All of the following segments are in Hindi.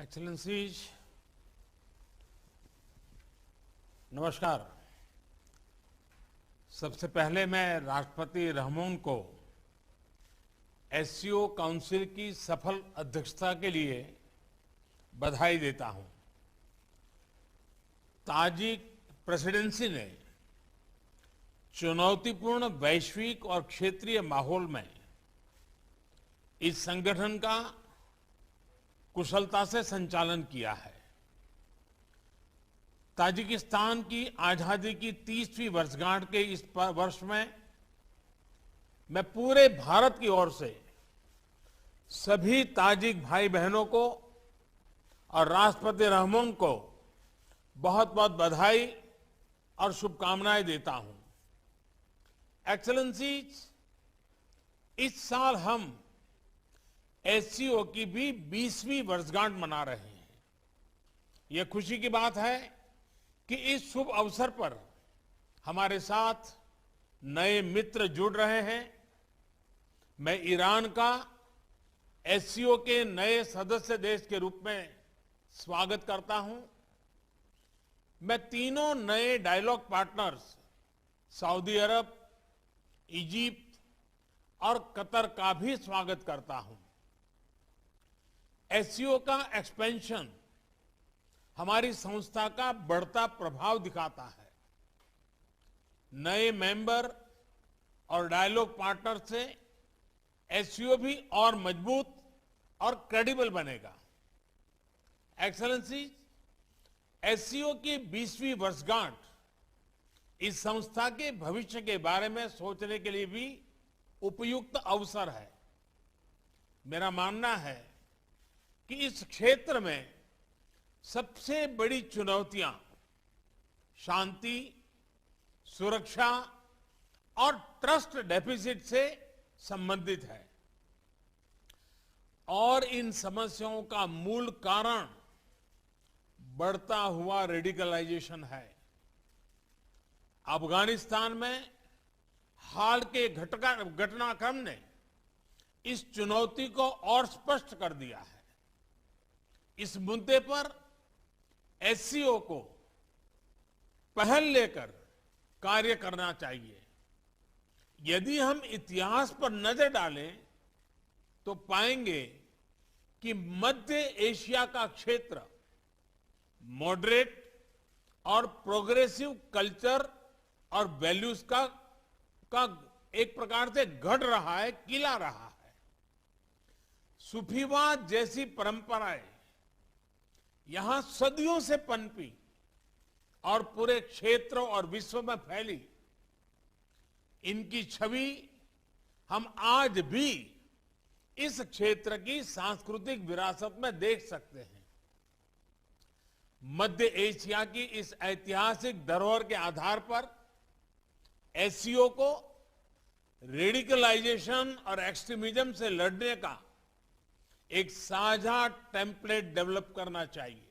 एक्सेलेंसीज, नमस्कार। सबसे पहले मैं राष्ट्रपति रहमोन को एससीओ काउंसिल की सफल अध्यक्षता के लिए बधाई देता हूं। ताजिक प्रेसिडेंसी ने चुनौतीपूर्ण वैश्विक और क्षेत्रीय माहौल में इस संगठन का कुशलता से संचालन किया है। ताजिकिस्तान की आजादी की 30वीं वर्षगांठ के इस वर्ष में मैं पूरे भारत की ओर से सभी ताजिक भाई बहनों को और राष्ट्रपति रहमोन को बहुत बहुत बधाई और शुभकामनाएं देता हूं। एक्सेलेंसीज, इस साल हम एससीओ की भी 20वीं वर्षगांठ मना रहे हैं। यह खुशी की बात है कि इस शुभ अवसर पर हमारे साथ नए मित्र जुड़ रहे हैं। मैं ईरान का एससीओ के नए सदस्य देश के रूप में स्वागत करता हूं। मैं तीनों नए डायलॉग पार्टनर्स सऊदी अरब, इजिप्ट और कतर का भी स्वागत करता हूं। एससीओ का एक्सपेंशन हमारी संस्था का बढ़ता प्रभाव दिखाता है। नए मेंबर और डायलॉग पार्टनर से एससीओ भी और मजबूत और क्रेडिबल बनेगा। एक्सेलेंसी, एससीओ की 20वीं वर्षगांठ इस संस्था के भविष्य के बारे में सोचने के लिए भी उपयुक्त अवसर है। मेरा मानना है कि इस क्षेत्र में सबसे बड़ी चुनौतियां शांति, सुरक्षा और ट्रस्ट डेफिसिट से संबंधित है और इन समस्याओं का मूल कारण बढ़ता हुआ रेडिकलाइजेशन है। अफगानिस्तान में हाल के घटनाक्रम ने इस चुनौती को और स्पष्ट कर दिया है। इस मुद्दे पर एससीओ को पहल लेकर कार्य करना चाहिए। यदि हम इतिहास पर नजर डालें तो पाएंगे कि मध्य एशिया का क्षेत्र मॉडरेट और प्रोग्रेसिव कल्चर और वैल्यूज का एक प्रकार से गढ़ रहा है, किला रहा है। सूफीवाद जैसी परंपराएं यहां सदियों से पनपी और पूरे क्षेत्र और विश्व में फैली। इनकी छवि हम आज भी इस क्षेत्र की सांस्कृतिक विरासत में देख सकते हैं। मध्य एशिया की इस ऐतिहासिक धरोहर के आधार पर एससीओ को रेडिकलाइजेशन और एक्सट्रीमिज्म से लड़ने का एक साझा टेम्पलेट डेवलप करना चाहिए।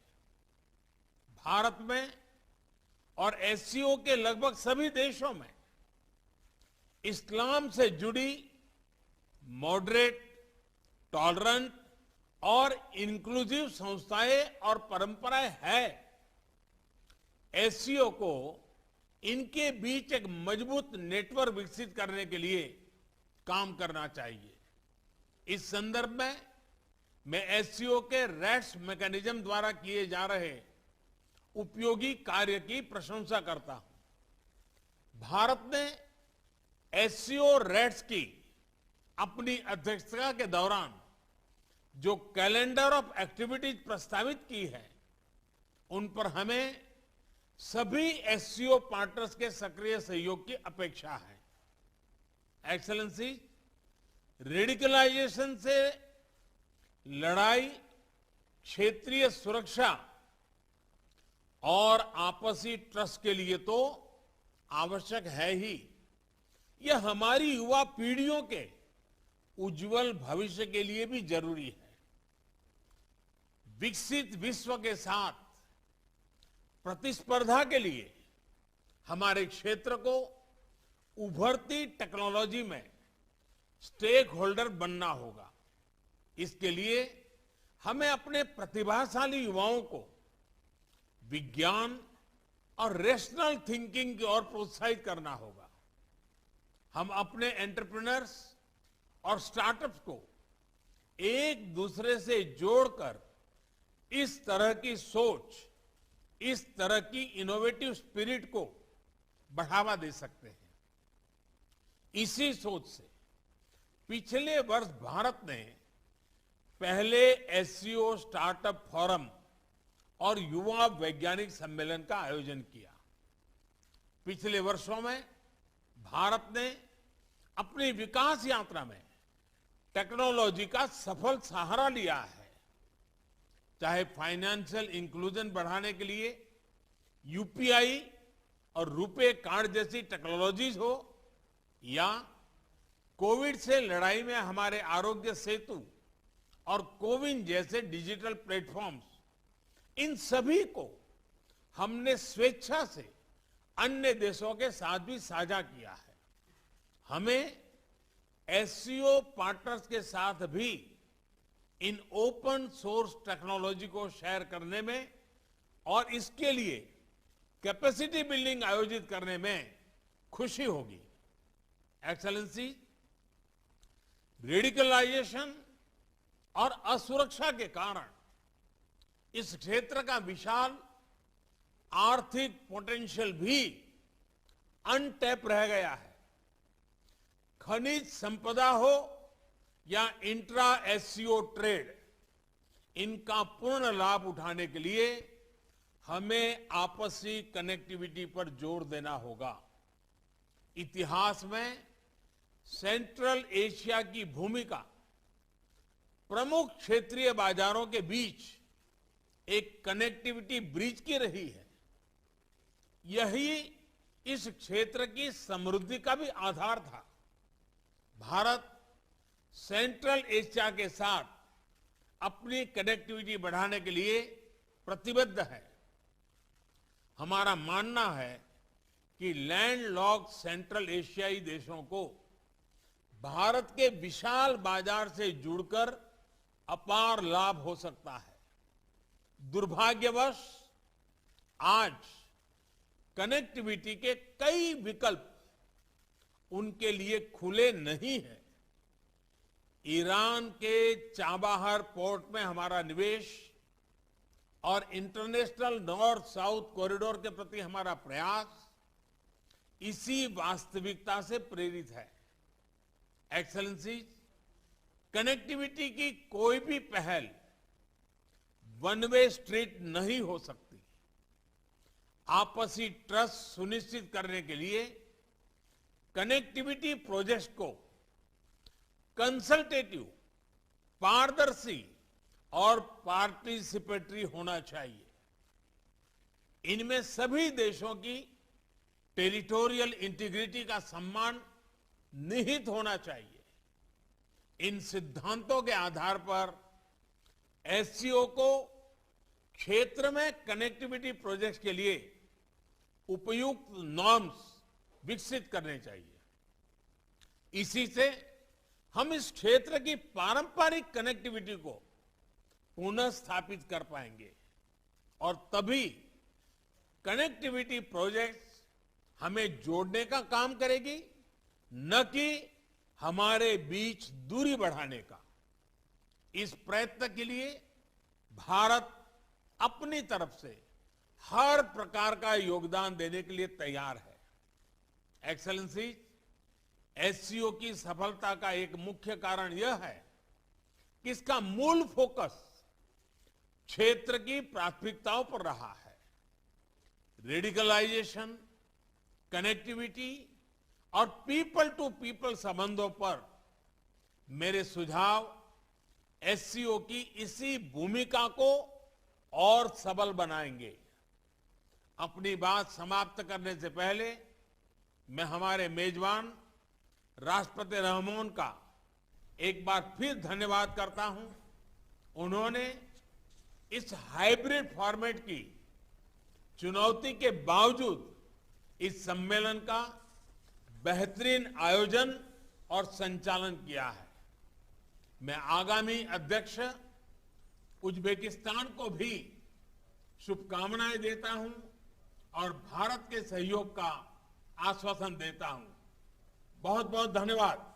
भारत में और एससीओ के लगभग सभी देशों में इस्लाम से जुड़ी मॉडरेट, टॉलरेंट और इंक्लूसिव संस्थाएं और परंपराएं हैं। एससीओ को इनके बीच एक मजबूत नेटवर्क विकसित करने के लिए काम करना चाहिए। इस संदर्भ में मैं एससीओ के रैट्स मैकेनिज्म द्वारा किए जा रहे उपयोगी कार्य की प्रशंसा करता हूं। भारत ने एससीओ रैट्स की अपनी अध्यक्षता के दौरान जो कैलेंडर ऑफ एक्टिविटीज प्रस्तावित की है, उन पर हमें सभी एससीओ पार्टनर्स के सक्रिय सहयोग की अपेक्षा है। एक्सेलेंसी, रेडिकलाइजेशन से लड़ाई क्षेत्रीय सुरक्षा और आपसी ट्रस्ट के लिए तो आवश्यक है ही। यह हमारी युवा पीढ़ियों के उज्जवल भविष्य के लिए भी जरूरी है। विकसित विश्व के साथ प्रतिस्पर्धा के लिए हमारे क्षेत्र को उभरती टेक्नोलॉजी में स्टेक होल्डर बनना होगा। इसके लिए हमें अपने प्रतिभाशाली युवाओं को विज्ञान और रेशनल थिंकिंग की ओर प्रोत्साहित करना होगा। हम अपने एंटरप्रेन्योर्स और स्टार्टअप्स को एक दूसरे से जोड़कर इस तरह की सोच, इस तरह की इनोवेटिव स्पिरिट को बढ़ावा दे सकते हैं। इसी सोच से पिछले वर्ष भारत ने पहले एससीओ स्टार्टअप फोरम और युवा वैज्ञानिक सम्मेलन का आयोजन किया। पिछले वर्षों में भारत ने अपनी विकास यात्रा में टेक्नोलॉजी का सफल सहारा लिया है। चाहे फाइनेंशियल इंक्लूजन बढ़ाने के लिए यूपीआई और रुपे कार्ड जैसी टेक्नोलॉजीज हो, या कोविड से लड़ाई में हमारे आरोग्य सेतु और कोविन जैसे डिजिटल प्लेटफॉर्म्स, इन सभी को हमने स्वेच्छा से अन्य देशों के साथ भी साझा किया है। हमें एससीओ पार्टनर्स के साथ भी इन ओपन सोर्स टेक्नोलॉजी को शेयर करने में और इसके लिए कैपेसिटी बिल्डिंग आयोजित करने में खुशी होगी। एक्सेलेंसी, रेडिकलाइजेशन और असुरक्षा के कारण इस क्षेत्र का विशाल आर्थिक पोटेंशियल भी अनटैप रह गया है। खनिज संपदा हो या इंट्रा एससीओ ट्रेड, इनका पूर्ण लाभ उठाने के लिए हमें आपसी कनेक्टिविटी पर जोर देना होगा। इतिहास में सेंट्रल एशिया की भूमिका प्रमुख क्षेत्रीय बाजारों के बीच एक कनेक्टिविटी ब्रिज की रही है। यही इस क्षेत्र की समृद्धि का भी आधार था। भारत सेंट्रल एशिया के साथ अपनी कनेक्टिविटी बढ़ाने के लिए प्रतिबद्ध है। हमारा मानना है कि लैंडलॉक्ड सेंट्रल एशियाई देशों को भारत के विशाल बाजार से जुड़कर अपार लाभ हो सकता है। दुर्भाग्यवश आज कनेक्टिविटी के कई विकल्प उनके लिए खुले नहीं हैं। ईरान के चाबाहर पोर्ट में हमारा निवेश और इंटरनेशनल नॉर्थ साउथ कॉरिडोर के प्रति हमारा प्रयास इसी वास्तविकता से प्रेरित है। एक्सेलेंसी, कनेक्टिविटी की कोई भी पहल वन वे स्ट्रीट नहीं हो सकती। आपसी ट्रस्ट सुनिश्चित करने के लिए कनेक्टिविटी प्रोजेक्ट्स को कंसल्टेटिव, पारदर्शी और पार्टिसिपेटरी होना चाहिए। इनमें सभी देशों की टेरिटोरियल इंटीग्रिटी का सम्मान निहित होना चाहिए। इन सिद्धांतों के आधार पर एससीओ को क्षेत्र में कनेक्टिविटी प्रोजेक्ट्स के लिए उपयुक्त नॉर्म्स विकसित करने चाहिए। इसी से हम इस क्षेत्र की पारंपरिक कनेक्टिविटी को पुनः स्थापित कर पाएंगे और तभी कनेक्टिविटी प्रोजेक्ट्स हमें जोड़ने का काम करेगी, न कि हमारे बीच दूरी बढ़ाने का। इस प्रयत्न के लिए भारत अपनी तरफ से हर प्रकार का योगदान देने के लिए तैयार है। एक्सेलेंसी, एससीओ की सफलता का एक मुख्य कारण यह है कि इसका मूल फोकस क्षेत्र की प्राथमिकताओं पर रहा है। रेडिकलाइजेशन, कनेक्टिविटी और पीपल टू पीपल संबंधों पर मेरे सुझाव एससीओ की इसी भूमिका को और सबल बनाएंगे। अपनी बात समाप्त करने से पहले मैं हमारे मेजबान राष्ट्रपति रहमोन का एक बार फिर धन्यवाद करता हूं। उन्होंने इस हाइब्रिड फॉर्मेट की चुनौती के बावजूद इस सम्मेलन का बेहतरीन आयोजन और संचालन किया है। मैं आगामी अध्यक्ष उज्बेकिस्तान को भी शुभकामनाएं देता हूं और भारत के सहयोग का आश्वासन देता हूं। बहुत बहुत धन्यवाद।